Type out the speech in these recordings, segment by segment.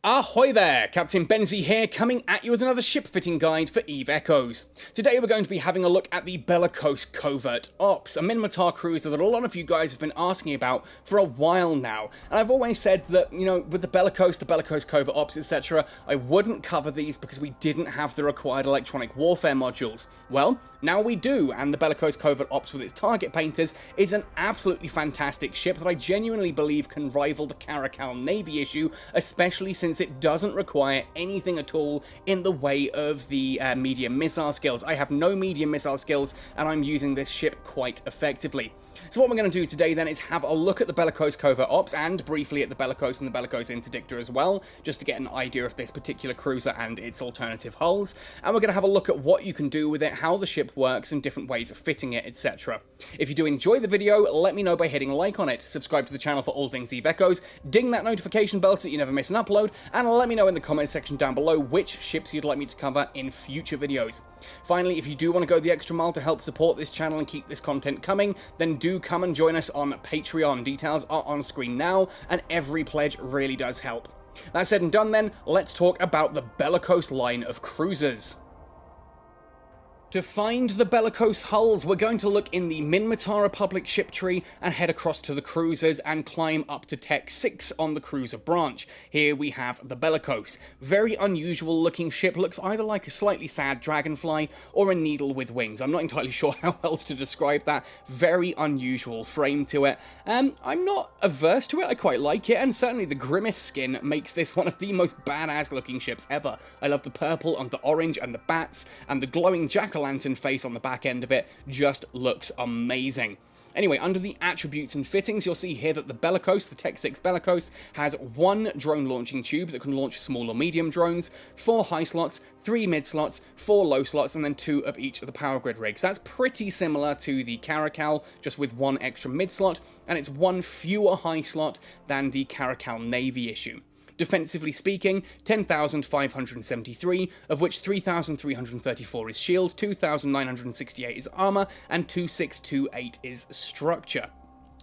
Ahoy there, Captain Benzie here, coming at you with another ship fitting guide for EVE Echoes. Today we're going to be having a look at the Bellicose Covert Ops, a Minmatar cruiser that a lot of you guys have been asking about for a while now. And I've always said that, you know, with the Bellicose Covert Ops, etc., I wouldn't cover these because we didn't have the required electronic warfare modules. Well, now we do, and the Bellicose Covert Ops with its target painters is an absolutely fantastic ship that I genuinely believe can rival the Caracal Navy issue, especially since it doesn't require anything at all in the way of the medium missile skills. I have no medium missile skills, and I'm using this ship quite effectively. So what we're going to do today then is have a look at the Bellicose Covert Ops, and briefly at the Bellicose and the Bellicose Interdictor as well, just to get an idea of this particular cruiser and its alternative hulls. And we're going to have a look at what you can do with it, how the ship works, and different ways of fitting it, etc. If you do enjoy the video, let me know by hitting a like on it, subscribe to the channel for all things EVE Echoes, ding that notification bell so that you never miss an upload, and let me know in the comment section down below which ships you'd like me to cover in future videos. Finally, if you do want to go the extra mile to help support this channel and keep this content coming, then do come and join us on Patreon. Details are on screen now, and every pledge really does help. That said and done then, let's talk about the Bellicose line of cruisers. To find the Bellicose hulls, we're going to look in the Minmatar Republic ship tree and head across to the cruisers and climb up to Tech 6 on the cruiser branch. Here we have the Bellicose. Very unusual looking ship, looks either like a slightly sad dragonfly or a needle with wings. I'm not entirely sure how else to describe that. Very unusual frame to it. I'm not averse to it, I quite like it, and certainly the Grimace skin makes this one of the most badass looking ships ever. I love the purple and the orange and the bats, and the glowing jack-o'-lantern face on the back end of it just looks amazing. Anyway, under the attributes and fittings, you'll see here that the Bellicose, the Tech 6 Bellicose, has one drone launching tube that can launch small or medium drones, 4 high slots, 3 mid slots, 4 low slots, and then 2 of each of the power grid rigs. That's pretty similar to the Caracal, just with 1 extra mid slot, and it's 1 fewer high slot than the Caracal Navy issue. Defensively speaking, 10,573, of which 3,334 is shield, 2,968 is armor, and 2,628 is structure.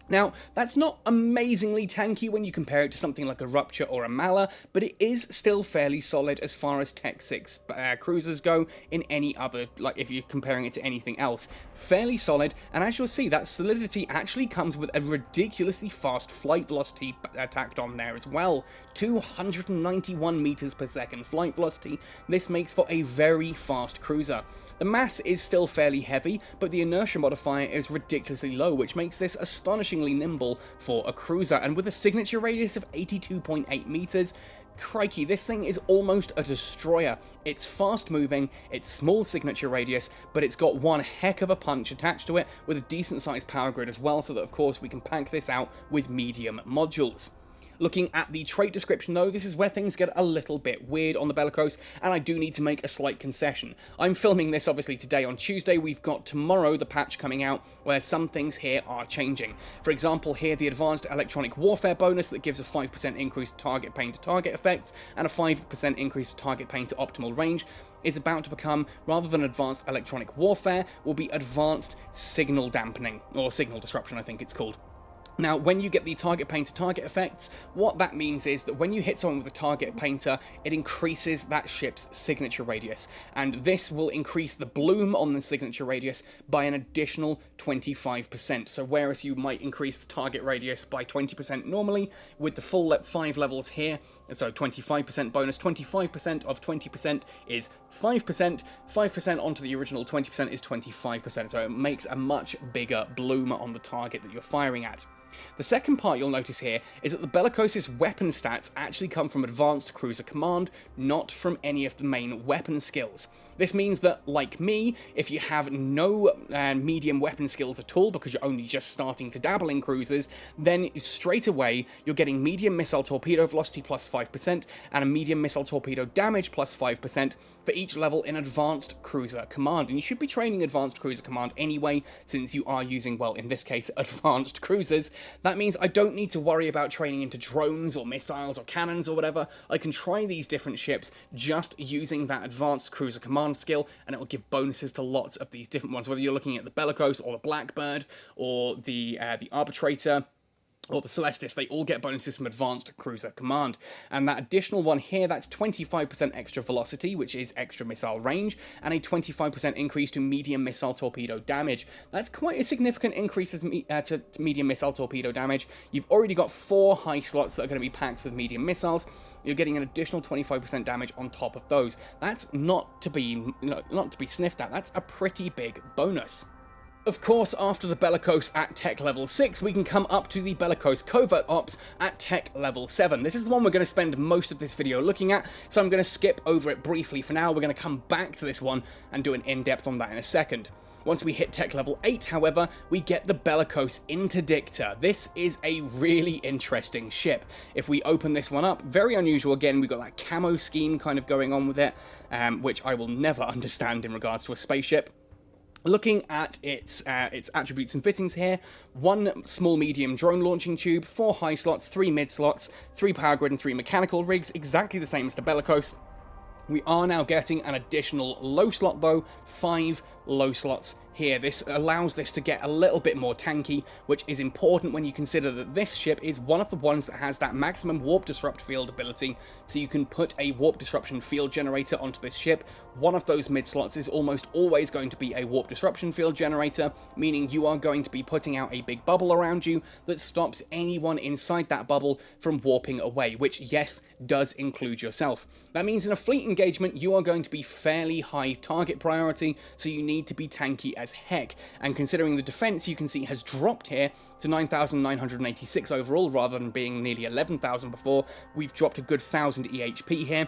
Now, that's not amazingly tanky when you compare it to something like a Rupture or a Mala, but it is still fairly solid as far as Tech 6 cruisers go in any other, like if you're comparing it to anything else. Fairly solid, and as you'll see, that solidity actually comes with a ridiculously fast flight velocity tacked on there as well. 291 meters per second flight velocity. This makes for a very fast cruiser. The mass is still fairly heavy, but the inertia modifier is ridiculously low, which makes this astonishingly nimble for a cruiser, and with a signature radius of 82.8 meters, crikey, this thing is almost a destroyer. It's fast moving, it's small signature radius, but it's got one heck of a punch attached to it with a decent sized power grid as well, so that of course we can pack this out with medium modules. Looking at the trait description though, this is where things get a little bit weird on the Bellicose, and I do need to make a slight concession. I'm filming this obviously today on Tuesday. We've got tomorrow the patch coming out where some things here are changing. For example, here the advanced electronic warfare bonus that gives a 5% increase to target pain to target effects and a 5% increase to target pain to optimal range is about to become, rather than advanced electronic warfare, will be advanced signal dampening, or signal disruption I think it's called. Now, when you get the target painter target effects, what that means is that when you hit someone with a target painter, it increases that ship's signature radius, and this will increase the bloom on the signature radius by an additional 25%. So whereas you might increase the target radius by 20% normally, with the full 5 levels here, so 25% bonus, 25% of 20% is 5%, 5% onto the original 20% is 25%, so it makes a much bigger bloom on the target that you're firing at. The second part you'll notice here is that the Bellicose's weapon stats actually come from Advanced Cruiser Command, not from any of the main weapon skills. This means that, like me, if you have no medium weapon skills at all because you're only just starting to dabble in cruisers, then straight away you're getting medium missile torpedo velocity plus 5% and a medium missile torpedo damage plus 5% for each level in Advanced Cruiser Command. And you should be training Advanced Cruiser Command anyway, since you are using, well, in this case, advanced cruisers. That means I don't need to worry about training into drones or missiles or cannons or whatever. I can try these different ships just using that Advanced Cruiser Command skill, and it will give bonuses to lots of these different ones, whether you're looking at the Bellicose or the Blackbird or the Arbitrator. or the Celestis, they all get bonuses from Advanced Cruiser Command. And that additional one here, that's 25% extra velocity, which is extra missile range, and a 25% increase to medium missile torpedo damage. That's quite a significant increase to medium missile torpedo damage. You've already got 4 high slots that are going to be packed with medium missiles. You're getting an additional 25% damage on top of those. That's not to be sniffed at. That's a pretty big bonus. Of course, after the Bellicose at tech level 6, we can come up to the Bellicose Covert Ops at tech level 7. This is the one we're going to spend most of this video looking at, so I'm going to skip over it briefly for now. We're going to come back to this one and do an in-depth on that in a second. Once we hit tech level 8, however, we get the Bellicose Interdictor. This is a really interesting ship. If we open this one up, very unusual again, we've got that camo scheme kind of going on with it, which I will never understand in regards to a spaceship. Looking at its attributes and fittings here, 1 small medium drone launching tube, 4 high slots, 3 mid slots, 3 power grid and 3 mechanical rigs, exactly the same as the Bellicose. We are now getting an additional low slot though, 5 low slots here. This allows this to get a little bit more tanky, which is important when you consider that this ship is one of the ones that has that maximum warp disrupt field ability, so you can put a warp disruption field generator onto this ship. One of those mid slots is almost always going to be a warp disruption field generator, meaning you are going to be putting out a big bubble around you that stops anyone inside that bubble from warping away, which, yes, does include yourself. That means in a fleet engagement, you are going to be fairly high target priority, so you need to be tanky as heck. And considering the defense, you can see has dropped here to 9,986 overall, rather than being nearly 11,000 before. We've dropped a good 1,000 EHP here.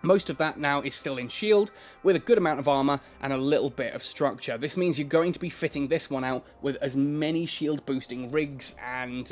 Most of that now is still in shield, with a good amount of armor and a little bit of structure. This means you're going to be fitting this one out with as many shield boosting rigs and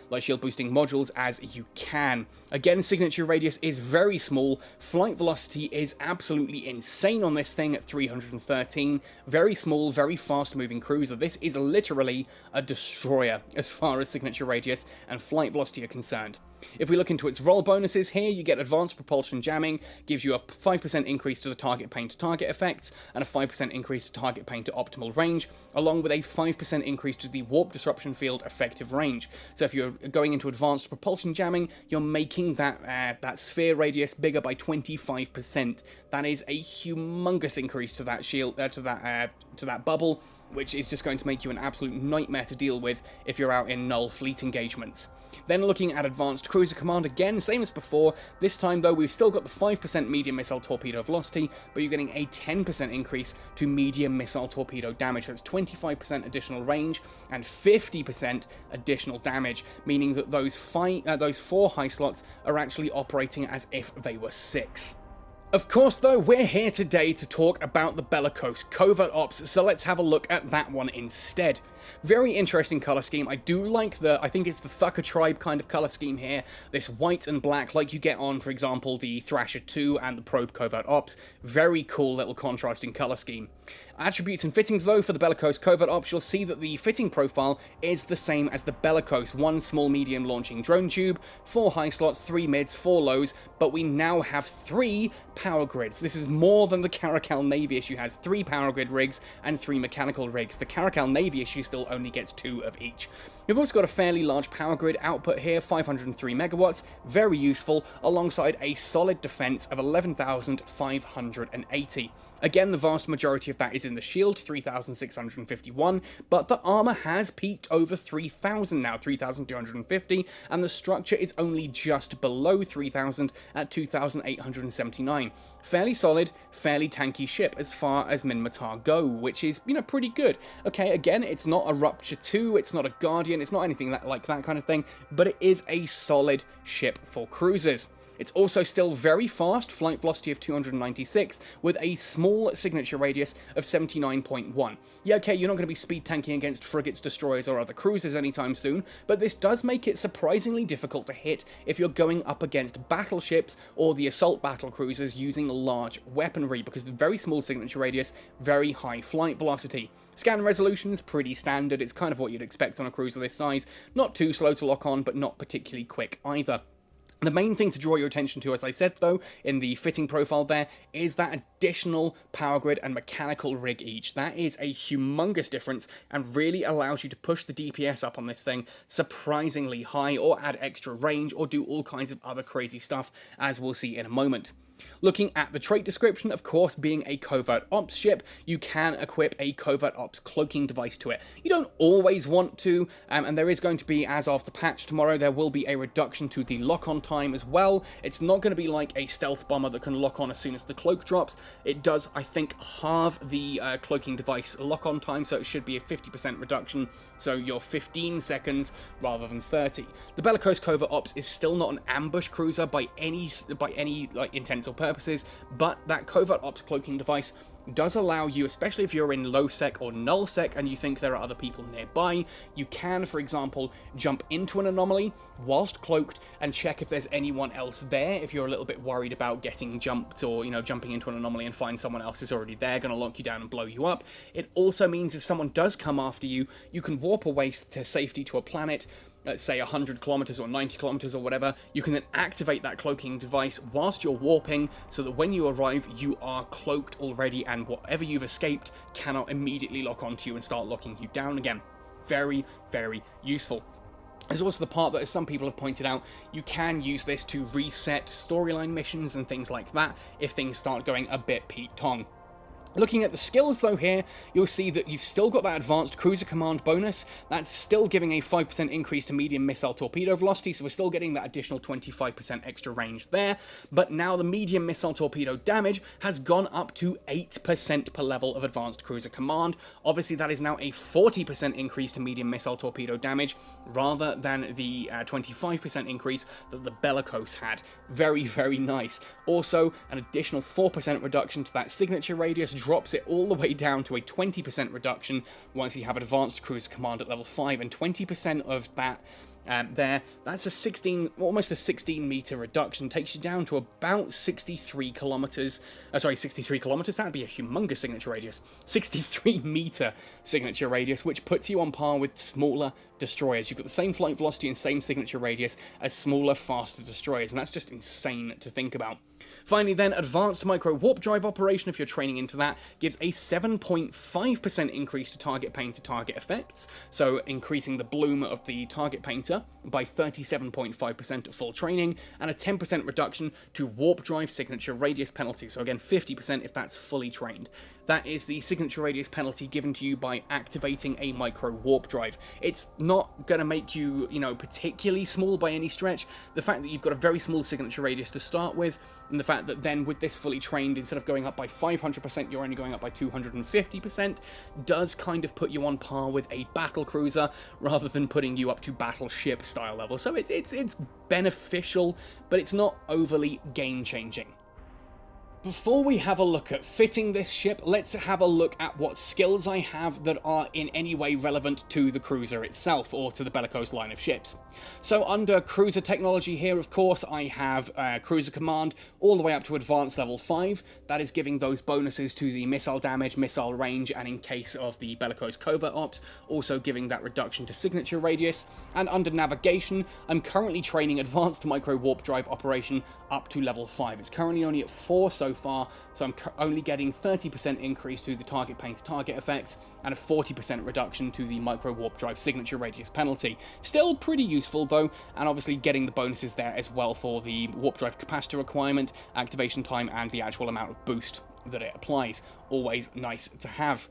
like shield boosting modules as you can. Again, signature radius is very small. Flight velocity is absolutely insane on this thing at 313. Very small, very fast moving cruiser. This is literally a destroyer as far as signature radius and flight velocity are concerned. If we look into its roll bonuses here, you get advanced propulsion jamming, gives you a 5% increase to the target pane to target effects, and a 5% increase to target pane to optimal range, along with a 5% increase to the warp disruption field effective range. So if you're going into advanced propulsion jamming, you're making that sphere radius bigger by 25%. That is a humongous increase to that shield, to that bubble, which is just going to make you an absolute nightmare to deal with if you're out in null fleet engagements. Then looking at Advanced Cruiser Command, again, same as before. This time, though, we've still got the 5% medium missile torpedo velocity, but you're getting a 10% increase to medium missile torpedo damage. That's 25% additional range and 50% additional damage, meaning that those 4 high slots are actually operating as if they were 6. Of course, though, we're here today to talk about the Bellicose Covert Ops, so let's have a look at that one instead. Very interesting color scheme. I do like I think it's the Thucker Tribe kind of color scheme here. This white and black like you get on, for example, the Thrasher 2 and the Probe Covert Ops. Very cool little contrasting color scheme. Attributes and fittings, though, for the Bellicose Covert Ops, you'll see that the fitting profile is the same as the Bellicose. 1 small medium launching drone tube, 4 high slots, 3 mids, 4 lows, but we now have 3 power grids. This is more than the Caracal Navy issue has. 3 power grid rigs and 3 mechanical rigs. The Caracal Navy issue still only gets 2 of each. You've also got a fairly large power grid output here, 503 megawatts, very useful, alongside a solid defense of 11,580. Again, the vast majority of that is in the shield, 3,651, but the armor has peaked over 3,000 now, 3,250, and the structure is only just below 3,000 at 2,879. Fairly solid, fairly tanky ship as far as Minmatar go, which is, you know, pretty good. Okay, again, it's not a Rupture 2, it's not a Guardian, it's not anything like that kind of thing, but it is a solid ship for cruisers. It's also still very fast, flight velocity of 296, with a small signature radius of 79.1. Yeah, okay, you're not going to be speed tanking against frigates, destroyers, or other cruisers anytime soon, but this does make it surprisingly difficult to hit if you're going up against battleships or the assault battle cruisers using large weaponry, because the very small signature radius, very high flight velocity. Scan resolution's pretty standard, it's kind of what you'd expect on a cruiser this size. Not too slow to lock on, but not particularly quick either. The main thing to draw your attention to, as I said though, in the fitting profile there, is that additional power grid and mechanical rig each. That is a humongous difference and really allows you to push the DPS up on this thing surprisingly high, or add extra range, or do all kinds of other crazy stuff, as we'll see in a moment. Looking at the trait description, of course, being a Covert Ops ship, you can equip a Covert Ops cloaking device to it. You don't always want to, and there is going to be, as of the patch tomorrow, there will be a reduction to the lock-on time as well. It's not going to be like a stealth bomber that can lock on as soon as the cloak drops. It does, I think, halve the cloaking device lock-on time, so it should be a 50% reduction, so you're 15 seconds rather than 30. The Bellicose Covert Ops is still not an ambush cruiser by any like intents or purposes, but that Covert Ops cloaking device does allow you, especially if you're in low sec or null sec and you think there are other people nearby, you can, for example, jump into an anomaly whilst cloaked and check if there's anyone else there. If you're a little bit worried about getting jumped, or, you know, jumping into an anomaly and find someone else is already there, going to lock you down and blow you up. It also means if someone does come after you, you can warp away to safety to a planet, let's say 100 kilometers or 90 kilometers or whatever. You can then activate that cloaking device whilst you're warping, so that when you arrive, you are cloaked already, and whatever you've escaped cannot immediately lock onto you and start locking you down again. Very, very useful. There's also the part that, as some people have pointed out, you can use this to reset storyline missions and things like that if things start going a bit Pete Tong. Looking at the skills though here, you'll see that you've still got that advanced cruiser command bonus. That's still giving a 5% increase to medium missile torpedo velocity, so we're still getting that additional 25% extra range there. But now the medium missile torpedo damage has gone up to 8% per level of advanced cruiser command. Obviously that is now a 40% increase to medium missile torpedo damage, rather than the 25% increase that the Bellicose had. Very, very nice. Also, an additional 4% reduction to that signature radius drops it all the way down to a 20% reduction once you have advanced cruiser command at level 5, and 20% of that that's almost a 16 meter reduction, takes you down to about 63 kilometers. 63 kilometers, that'd be a humongous signature radius. 63 meter signature radius, which puts you on par with smaller destroyers. You've got the same flight velocity and same signature radius as smaller, faster destroyers, and that's just insane to think about. Finally then, advanced micro warp drive operation, if you're training into that, gives a 7.5% increase to target painter target effects, so increasing the bloom of the target painter by 37.5% at full training, and a 10% reduction to warp drive signature radius penalty, so again 50% if that's fully trained. That is the signature radius penalty given to you by activating a micro warp drive. It's not going to make you, particularly small by any stretch. The fact that you've got a very small signature radius to start with, and the fact that then with this fully trained, instead of going up by 500%, you're only going up by 250%, does kind of put you on par with a battle cruiser, rather than putting you up to battleship style level. So it's beneficial, but it's not overly game-changing. Before we have a look at fitting this ship, let's have a look at what skills I have that are in any way relevant to the cruiser itself, or to the Bellicose line of ships. So under cruiser technology here, of course, I have cruiser command all the way up to advanced level 5. That is giving those bonuses to the missile damage, missile range, and in case of the Bellicose Covert Ops, also giving that reduction to signature radius. And under navigation, I'm currently training advanced micro warp drive operation up to level 5. It's currently only at 4 so far, so I'm only getting 30% increase to the target painter target effects, and a 40% reduction to the micro warp drive signature radius penalty. Still pretty useful though, and obviously getting the bonuses there as well for the warp drive capacitor requirement, activation time, and the actual amount of boost that it applies. Always nice to have.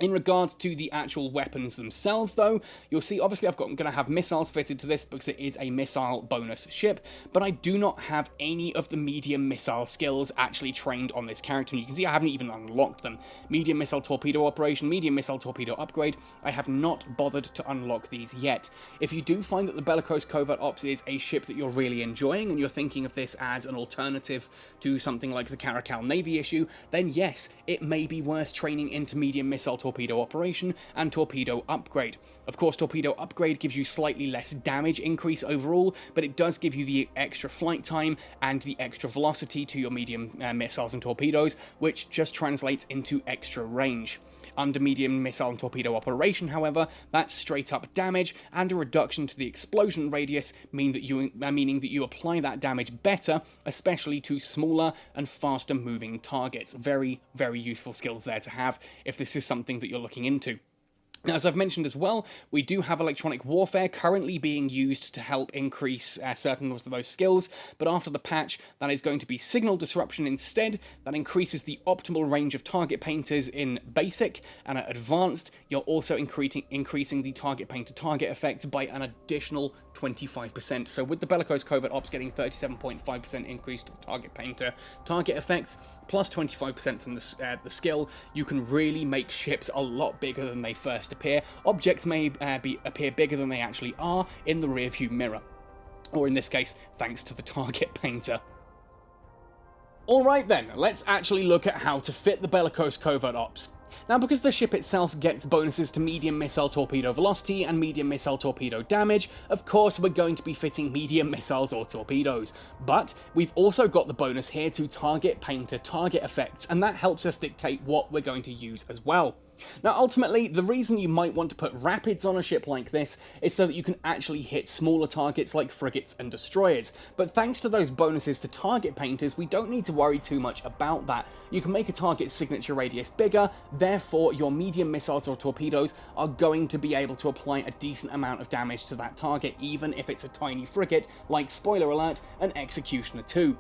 In regards to the actual weapons themselves though, you'll see obviously I'm going to have missiles fitted to this because it is a missile bonus ship, but I do not have any of the medium missile skills actually trained on this character, and you can see I haven't even unlocked them. Medium missile torpedo operation, medium missile torpedo upgrade, I have not bothered to unlock these yet. If you do find that the Bellicose Covert Ops is a ship that you're really enjoying, and you're thinking of this as an alternative to something like the Caracal Navy issue, then yes, it may be worth training into medium missile torpedo operation and torpedo upgrade. Of course, torpedo upgrade gives you slightly less damage increase overall, but it does give you the extra flight time and the extra velocity to your medium missiles and torpedoes, which just translates into extra range. Under medium missile and torpedo operation, however, that's straight up damage, and a reduction to the explosion radius meaning that you apply that damage better, especially to smaller and faster moving targets. Very, very useful skills there to have if this is something that you're looking into. Now, as I've mentioned as well, we do have electronic warfare currently being used to help increase certain of those skills, but after the patch, that is going to be signal disruption instead. That increases the optimal range of target painters in basic, and at advanced, you're also increasing the target painter target effect by an additional 25%. So with the Bellicose Covert Ops getting 37.5% increase to the target painter target effects, plus 25% from the skill, you can really make ships a lot bigger than they first appear. Objects may appear bigger than they actually are in the rearview mirror, or in this case, thanks to the target painter. Alright then, let's actually look at how to fit the Bellicose Covert Ops. Now, because the ship itself gets bonuses to medium missile torpedo velocity and medium missile torpedo damage, of course we're going to be fitting medium missiles or torpedoes. But we've also got the bonus here to target painter target effects, and that helps us dictate what we're going to use as well. Now, ultimately, the reason you might want to put rapids on a ship like this is so that you can actually hit smaller targets like frigates and destroyers. But thanks to those bonuses to target painters, we don't need to worry too much about that. You can make a target's signature radius bigger, therefore your medium missiles or torpedoes are going to be able to apply a decent amount of damage to that target, even if it's a tiny frigate, like, spoiler alert, an Executioner 2.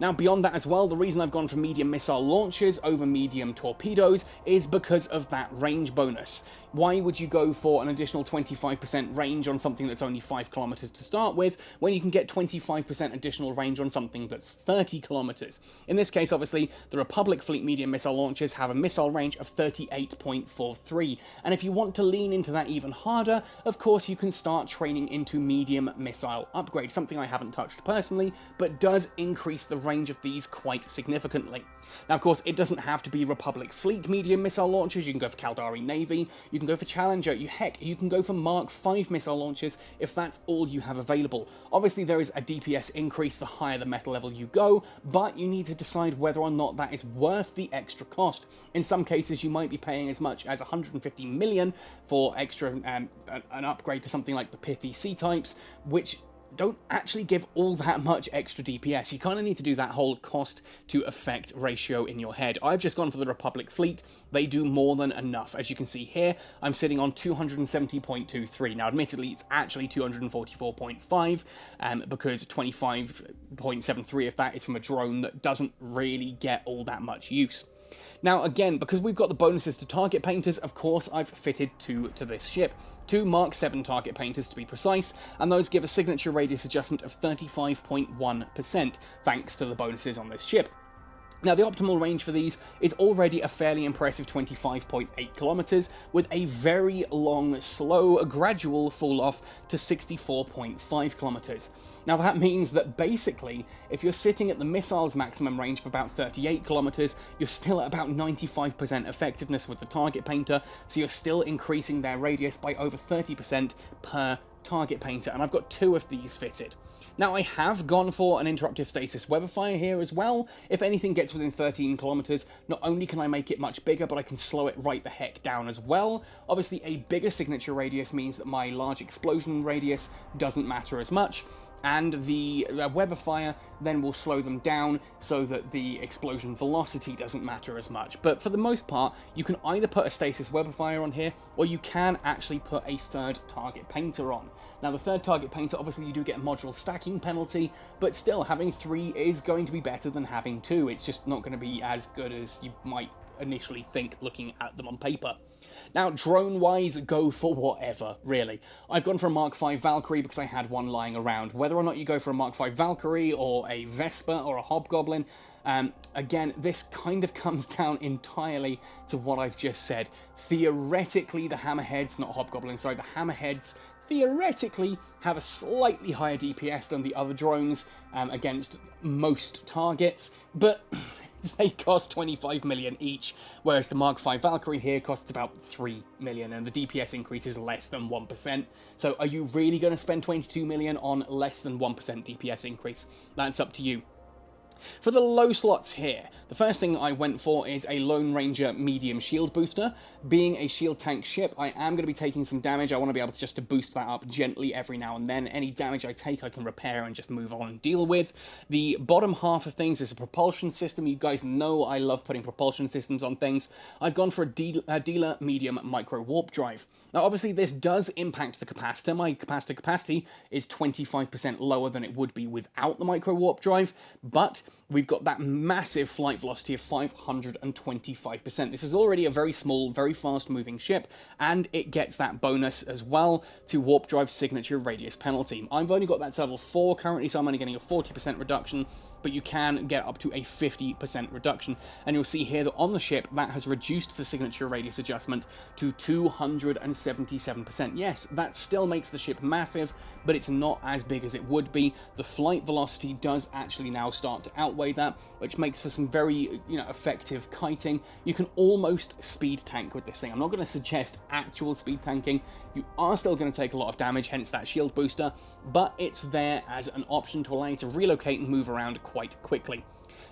Now, beyond that as well, the reason I've gone for medium missile launchers over medium torpedoes is because of that range bonus. Why would you go for an additional 25% range on something that's only 5 kilometers to start with, when you can get 25% additional range on something that's 30 kilometers? In this case, obviously, the Republic Fleet medium missile launchers have a missile range of 38.43, and if you want to lean into that even harder, of course you can start training into medium missile upgrade, something I haven't touched personally, but does increase the range of these quite significantly. Now, of course, it doesn't have to be Republic Fleet medium missile launchers. You can go for Caldari Navy, you can go for Challenger, heck, you can go for Mark V missile launchers if that's all you have available. Obviously, there is a DPS increase the higher the meta level you go, but you need to decide whether or not that is worth the extra cost. In some cases, you might be paying as much as 150 million for extra an upgrade to something like the Pithy C-types, which don't actually give all that much extra DPS. You kind of need to do that whole cost to effect ratio in your head. I've just gone for the Republic Fleet. They do more than enough. As you can see here, I'm sitting on 270.23. Now, admittedly, it's actually 244.5, because 25.73 of that is from a drone that doesn't really get all that much use. Now, again, because we've got the bonuses to target painters, of course, I've fitted two to this ship. 2 Mark 7 target painters to be precise, and those give a signature radius adjustment of 35.1%, thanks to the bonuses on this ship. Now, the optimal range for these is already a fairly impressive 25.8 kilometers, with a very long, slow, gradual fall-off to 64.5 kilometers. Now, that means that basically, if you're sitting at the missile's maximum range of about 38 kilometers, you're still at about 95% effectiveness with the target painter, so you're still increasing their radius by over 30% per target painter, and I've got 2 of these fitted. Now, I have gone for an interruptive stasis webifier here as well. If anything gets within 13 kilometers, not only can I make it much bigger, but I can slow it right the heck down as well. Obviously, a bigger signature radius means that my large explosion radius doesn't matter as much, and the webifier then will slow them down so that the explosion velocity doesn't matter as much. But for the most part, you can either put a stasis webifier on here, or you can actually put a 3rd target painter on. Now, the 3rd target painter, obviously you do get a module stacking penalty, but still, having 3 is going to be better than having 2. It's just not going to be as good as you might initially think looking at them on paper. Now, drone-wise, go for whatever, really. I've gone for a Mark V Valkyrie because I had one lying around. Whether or not you go for a Mark V Valkyrie or a Vespa or a Hobgoblin, again, this kind of comes down entirely to what I've just said. Theoretically, the Hammerheads, not Hobgoblins, sorry, the Hammerheads theoretically have a slightly higher DPS than the other drones against most targets, but they cost 25 million each, whereas the Mark V Valkyrie here costs about 3 million, and the DPS increase is less than 1%. So are you really going to spend 22 million on less than 1% DPS increase? That's up to you. For the low slots here, the first thing I went for is a Lone Ranger medium shield booster. Being a shield tank ship, I am going to be taking some damage. I want to be able to just to boost that up gently every now and then. Any damage I take, I can repair and just move on and deal with. The bottom half of things is a propulsion system. You guys know I love putting propulsion systems on things. I've gone for a dealer medium micro warp drive. Now, obviously, this does impact the capacitor. My capacitor capacity is 25% lower than it would be without the micro warp drive, but we've got that massive flight velocity of 525%. This is already a very small, very fast-moving ship, and it gets that bonus as well to warp drive signature radius penalty. I've only got that to level 4 currently, so I'm only getting a 40% reduction, but you can get up to a 50% reduction, and you'll see here that on the ship, that has reduced the signature radius adjustment to 277%. Yes, that still makes the ship massive, but it's not as big as it would be. The flight velocity does actually now start to outweigh that, which makes for some very, effective kiting. You can almost speed tank with this thing. I'm not going to suggest actual speed tanking. You are still going to take a lot of damage, hence that shield booster, but it's there as an option to allow you to relocate and move around quite quickly.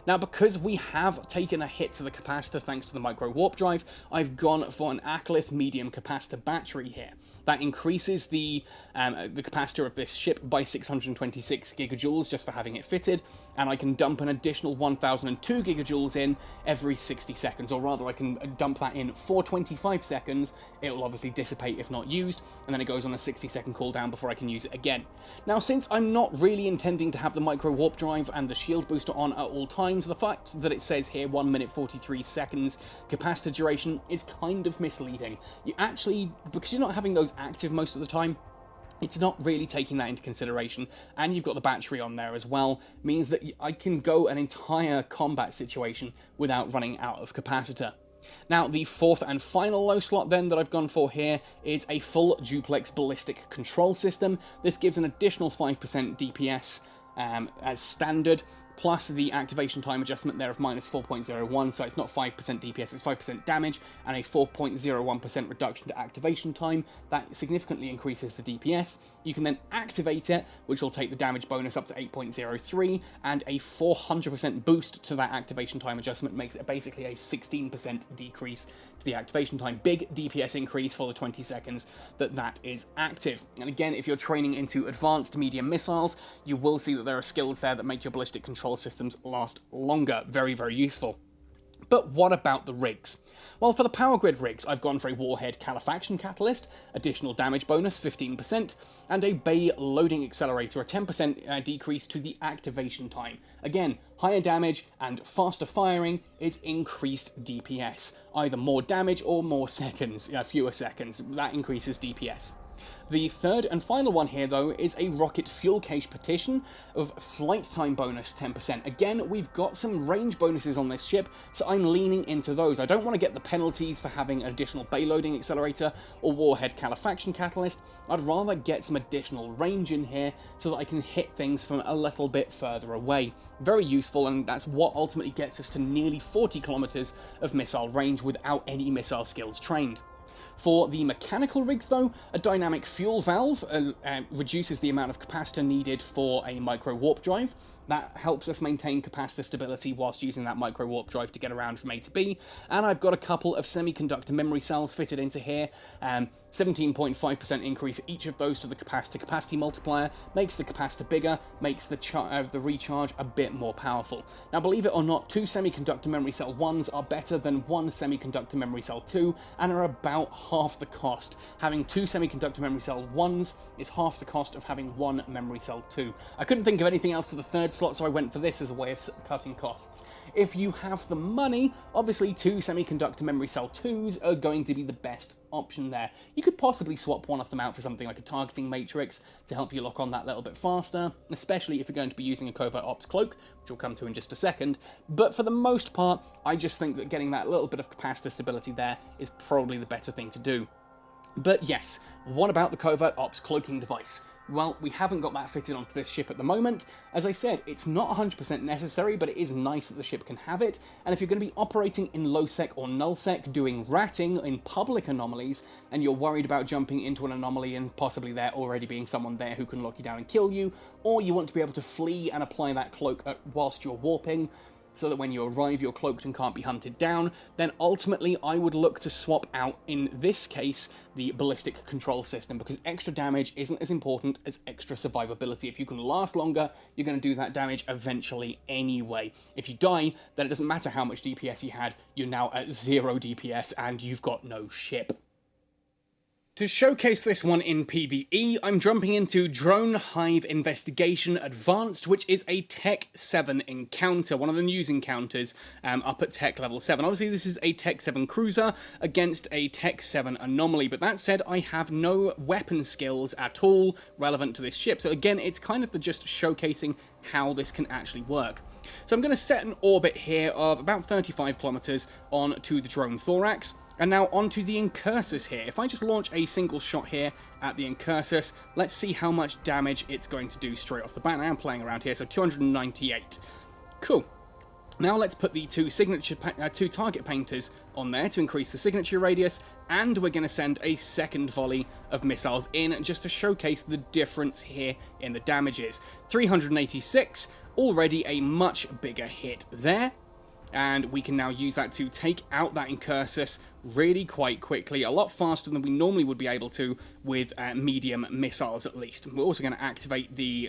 Now, because we have taken a hit to the capacitor thanks to the micro warp drive, I've gone for an Acolyth medium capacitor battery here. That increases the capacitor of this ship by 626 gigajoules just for having it fitted, and I can dump an additional 1002 gigajoules in every 60 seconds, or rather I can dump that in for 25 seconds. It will obviously dissipate if not used, and then it goes on a 60-second cooldown before I can use it again. Now, since I'm not really intending to have the micro warp drive and the shield booster on at all times, the fact that it says here 1 minute 43 seconds capacitor duration is kind of misleading. You actually, because you're not having those active most of the time, it's not really taking that into consideration, and you've got the battery on there as well, means that I can go an entire combat situation without running out of capacitor. Now, the fourth and final low slot then that I've gone for here is a full duplex ballistic control system. This gives an additional 5% DPS as standard, plus the activation time adjustment there of minus 4.01, so it's not 5% DPS, it's 5% damage, and a 4.01% reduction to activation time. That significantly increases the DPS. You can then activate it, which will take the damage bonus up to 8.03, and a 400% boost to that activation time adjustment makes it basically a 16% decrease to the activation time. Big DPS increase for the 20 seconds that is active. And again, if you're training into advanced medium missiles, you will see that there are skills there that make your ballistic control systems last longer. Very, very useful. But what about the rigs? Well, for the power grid rigs, I've gone for a Warhead Califaction Catalyst, additional damage bonus 15%, and a Bay Loading Accelerator, a 10% decrease to the activation time. Again, higher damage and faster firing is increased DPS. Either more damage or more seconds, fewer seconds. That increases DPS. The third and final one here, though, is a rocket fuel cache petition of flight time bonus 10%. Again, we've got some range bonuses on this ship, so I'm leaning into those. I don't want to get the penalties for having an additional bay loading accelerator or Warhead Califaction Catalyst. I'd rather get some additional range in here so that I can hit things from a little bit further away. Very useful, and that's what ultimately gets us to nearly 40 kilometers of missile range without any missile skills trained. For the mechanical rigs, though, a dynamic fuel valve reduces the amount of capacitor needed for a micro warp drive. That helps us maintain capacitor stability whilst using that micro warp drive to get around from A to B. And I've got a couple of semiconductor memory cells fitted into here. 17.5% increase each of those to the capacitor capacity multiplier, makes the capacitor bigger, makes the recharge a bit more powerful. Now, believe it or not, 2 semiconductor memory cell 1s are better than 1 semiconductor memory cell 2 and are about half the cost. Having 2 semiconductor memory cell 1s is half the cost of having 1 memory cell 2. I couldn't think of anything else for the third slot, so I went for this as a way of cutting costs. If you have the money, obviously 2 semiconductor memory cell 2s are going to be the best option there. You could possibly swap one of them out for something like a targeting matrix to help you lock on that little bit faster, especially if you're going to be using a covert ops cloak, which we'll come to in just a second. But for the most part, I just think that getting that little bit of capacitor stability there is probably the better thing to do. But yes, what about the covert ops cloaking device? Well, we haven't got that fitted onto this ship at the moment. As I said, it's not 100% necessary, but it is nice that the ship can have it. And if you're going to be operating in low-sec or null-sec, doing ratting in public anomalies, and you're worried about jumping into an anomaly and possibly there already being someone there who can lock you down and kill you, or you want to be able to flee and apply that cloak whilst you're warping, so that when you arrive you're cloaked and can't be hunted down, then ultimately I would look to swap out, in this case, the ballistic control system, because extra damage isn't as important as extra survivability. If you can last longer, you're going to do that damage eventually anyway. If you die, then it doesn't matter how much DPS you had, you're now at 0 DPS and you've got no ship. To showcase this one in PvE, I'm jumping into Drone Hive Investigation Advanced, which is a Tech 7 encounter, one of the news encounters up at Tech level 7. Obviously, this is a Tech 7 cruiser against a Tech 7 anomaly, but that said, I have no weapon skills at all relevant to this ship. So again, it's kind of just showcasing how this can actually work. So I'm going to set an orbit here of about 35 kilometers onto the drone thorax. And now onto the Incursus here. If I just launch a single shot here at the Incursus, let's see how much damage it's going to do straight off the bat. I am playing around here, so 298. Cool. Now let's put the two target painters on there to increase the signature radius, and we're going to send a second volley of missiles in just to showcase the difference here in the damages. 386, already a much bigger hit there. And we can now use that to take out that Incursus really quite quickly, a lot faster than we normally would be able to with medium missiles at least. We're also going to activate the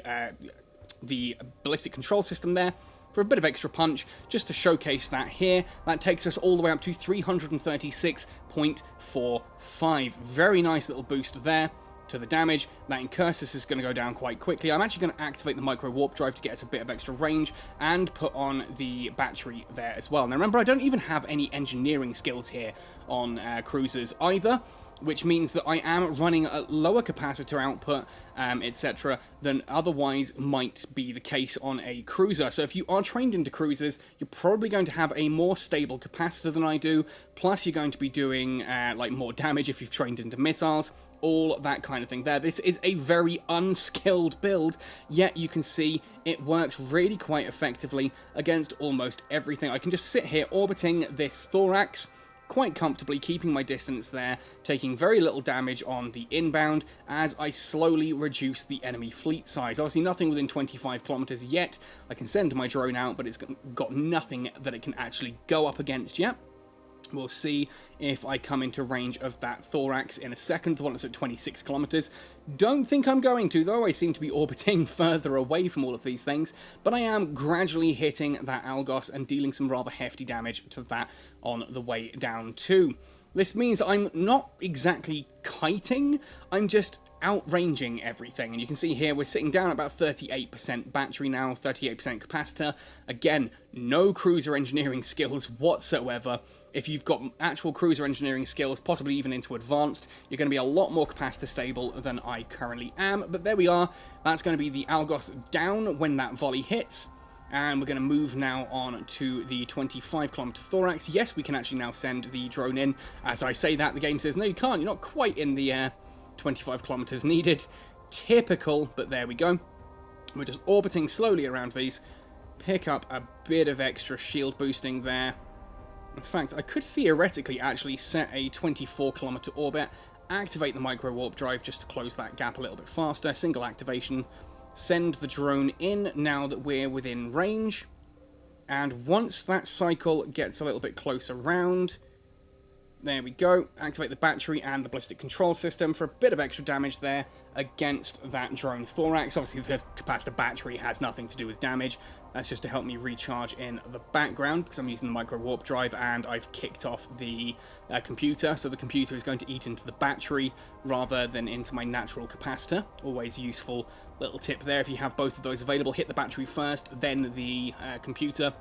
ballistic control system there for a bit of extra punch, just to showcase that here. That takes us all the way up to 336.45. Very nice little boost there to the damage. That Incursus is going to go down quite quickly. I'm actually going to activate the micro warp drive to get us a bit of extra range and put on the battery there as well. Now remember, I don't even have any engineering skills here on cruisers either, which means that I am running a lower capacitor output, etc., than otherwise might be the case on a cruiser. So if you are trained into cruisers, you're probably going to have a more stable capacitor than I do, plus you're going to be doing like more damage if you've trained into missiles, all that kind of thing there. This is a very unskilled build, yet you can see it works really quite effectively against almost everything. I can just sit here orbiting this thorax quite comfortably, keeping my distance there, taking very little damage on the inbound as I slowly reduce the enemy fleet size. Obviously nothing within 25 kilometers yet. I can send my drone out, but it's got nothing that it can actually go up against yet. We'll see if I come into range of that thorax in a second, the one that's at 26 kilometers. Don't think I'm going to, though. I seem to be orbiting further away from all of these things, but I am gradually hitting that Algos and dealing some rather hefty damage to that on the way down too. This means I'm not exactly kiting, I'm just outranging everything. And you can see here we're sitting down at about 38% battery now, 38% capacitor. Again, no cruiser engineering skills whatsoever. If you've got actual cruiser engineering skills, possibly even into advanced, you're going to be a lot more capacitor stable than I currently am. But there we are. That's going to be the Algos down when that volley hits. And we're going to move now on to the 25 kilometer thorax. Yes, we can actually now send the drone in. As I say that, the game says, no, you can't. You're not quite in the air. 25 kilometers needed. Typical, but there we go. We're just orbiting slowly around these. Pick up a bit of extra shield boosting there. In fact, I could theoretically actually set a 24 kilometer orbit, activate the micro warp drive just to close that gap a little bit faster. Single activation. Send the drone in now that we're within range. And once that cycle gets a little bit closer round, there we go. Activate the battery and the ballistic control system for a bit of extra damage there against that drone thorax. Obviously, the capacitor battery has nothing to do with damage. That's just to help me recharge in the background because I'm using the micro warp drive and I've kicked off the computer. So the computer is going to eat into the battery rather than into my natural capacitor. Always useful little tip there. If you have both of those available, hit the battery first, then the computer,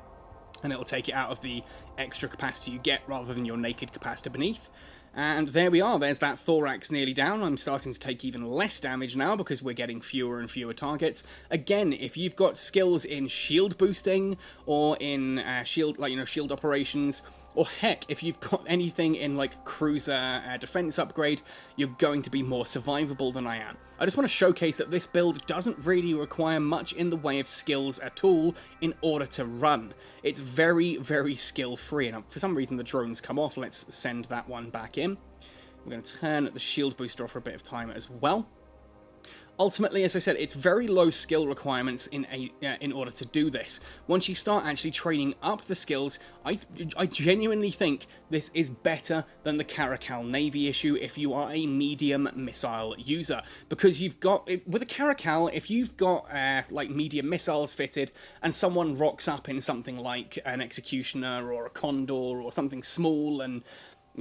and it'll take it out of the extra capacity you get rather than your naked capacitor beneath. And there we are, there's that thorax nearly down. I'm starting to take even less damage now because we're getting fewer and fewer targets. Again, if you've got skills in shield boosting or in shield operations, or heck, if you've got anything in like cruiser defense upgrade, you're going to be more survivable than I am. I just want to showcase that this build doesn't really require much in the way of skills at all in order to run. It's very, very skill free, and for some reason the drones come off. Let's send that one back in. We're going to turn the shield booster off for a bit of time as well. Ultimately, as I said, it's very low skill requirements in order to do this. Once you start actually training up the skills, I genuinely think this is better than the Caracal Navy issue if you are a medium missile user. Because you've got, with a Caracal, if you've got like medium missiles fitted and someone rocks up in something like an Executioner or a Condor or something small and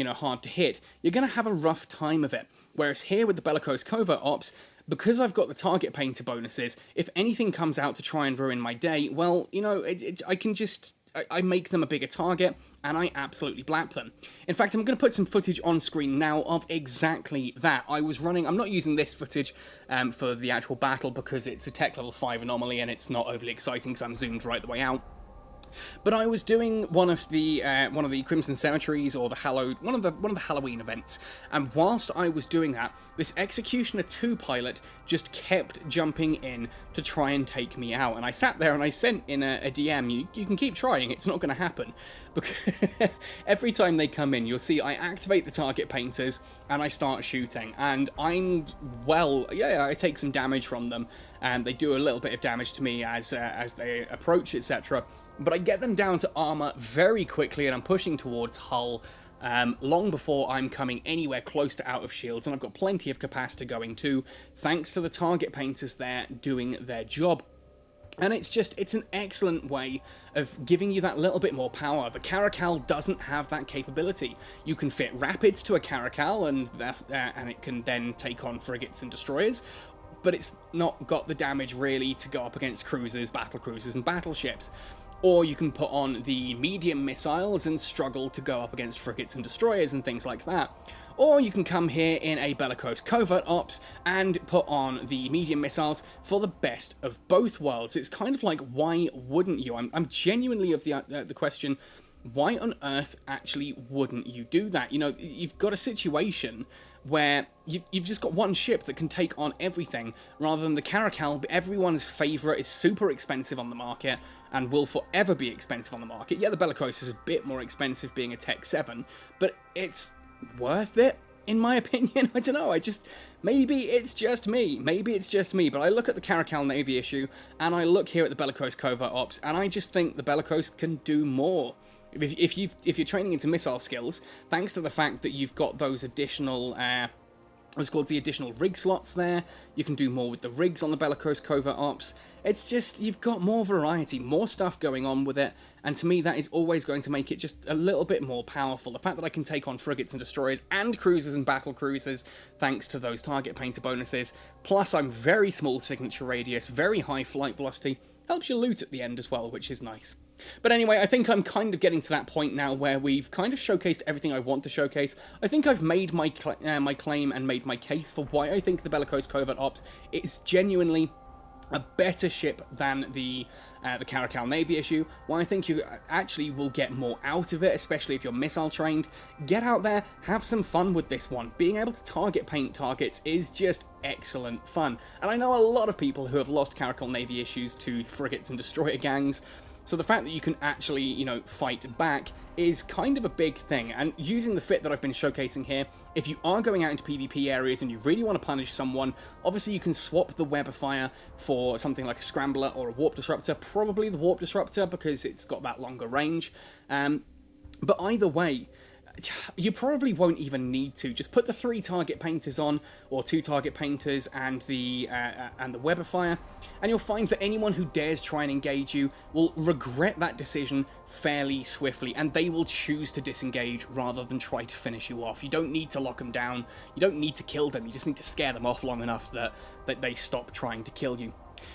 hard to hit, you're going to have a rough time of it. Whereas here with the Bellicose Covert Ops, because I've got the target painter bonuses, if anything comes out to try and ruin my day, well, I can just... I make them a bigger target, and I absolutely blap them. In fact, I'm going to put some footage on screen now of exactly that. I was running... I'm not using this footage for the actual battle because it's a tech level 5 anomaly and it's not overly exciting because I'm zoomed right the way out. But I was doing one of the Crimson Cemeteries or the one of the Halloween events, and whilst I was doing that, this Executioner 2 pilot just kept jumping in to try and take me out. And I sat there and I sent in a DM, you can keep trying, it's not going to happen. Because every time they come in, you'll see I activate the target painters and I start shooting, and I take some damage from them, and they do a little bit of damage to me as they approach, etc. But I get them down to armor very quickly, and I'm pushing towards hull long before I'm coming anywhere close to out of shields, and I've got plenty of capacity going too, thanks to the target painters there doing their job. And it's an excellent way of giving you that little bit more power. The Caracal doesn't have that capability. You can fit rapids to a Caracal, and it can then take on frigates and destroyers, but it's not got the damage really to go up against cruisers, battle cruisers, and battleships. Or you can put on the medium missiles and struggle to go up against frigates and destroyers and things like that. Or you can come here in a Bellicose Covert Ops and put on the medium missiles for the best of both worlds. It's kind of like, why wouldn't you? I'm genuinely of the question, why on earth actually wouldn't you do that? You've got a situation where you've just got one ship that can take on everything, rather than the Caracal, everyone's favourite, is super expensive on the market and will forever be expensive on the market. Yeah, the Bellicose is a bit more expensive being a Tech 7, but it's worth it, in my opinion. I don't know, maybe it's just me, but I look at the Caracal Navy issue, and I look here at the Bellicose Covert Ops, and I just think the Bellicose can do more. If you're training into missile skills, thanks to the fact that you've got those additional, what's called the additional rig slots there, you can do more with the rigs on the Bellicose Covert Ops. It's just, you've got more variety, more stuff going on with it, and to me that is always going to make it just a little bit more powerful. The fact that I can take on frigates and destroyers and cruisers and battle cruisers thanks to those target painter bonuses, plus I'm very small signature radius, very high flight velocity, helps you loot at the end as well, which is nice. But anyway, I think I'm kind of getting to that point now where we've kind of showcased everything I want to showcase. I think I've made my claim and made my case for why I think the Bellicose Covert Ops is genuinely a better ship than the Caracal Navy issue, why I think you actually will get more out of it, especially if you're missile trained. Get out there, have some fun with this one. Being able to target paint targets is just excellent fun. And I know a lot of people who have lost Caracal Navy issues to frigates and destroyer gangs, so the fact that you can actually, fight back is kind of a big thing. And using the fit that I've been showcasing here, if you are going out into PvP areas and you really want to punish someone, obviously you can swap the Web of Fire for something like a Scrambler or a Warp Disruptor, probably the Warp Disruptor because it's got that longer range. But either way, you probably won't even need to. Just put the 3 target painters on, or 2 target painters and the Web of Fire, and you'll find that anyone who dares try and engage you will regret that decision fairly swiftly, and they will choose to disengage rather than try to finish you off. You don't need to lock them down, you don't need to kill them, you just need to scare them off long enough that they stop trying to kill you.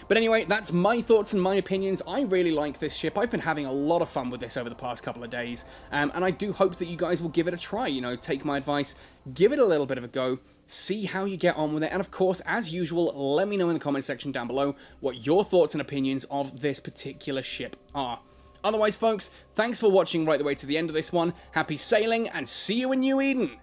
But anyway, that's my thoughts and my opinions. I really like this ship. I've been having a lot of fun with this over the past couple of days, and I do hope that you guys will give it a try. You know, take my advice, give it a little bit of a go, see how you get on with it, and of course, as usual, let me know in the comment section down below what your thoughts and opinions of this particular ship are. Otherwise, folks, thanks for watching right the way to the end of this one. Happy sailing, and see you in New Eden!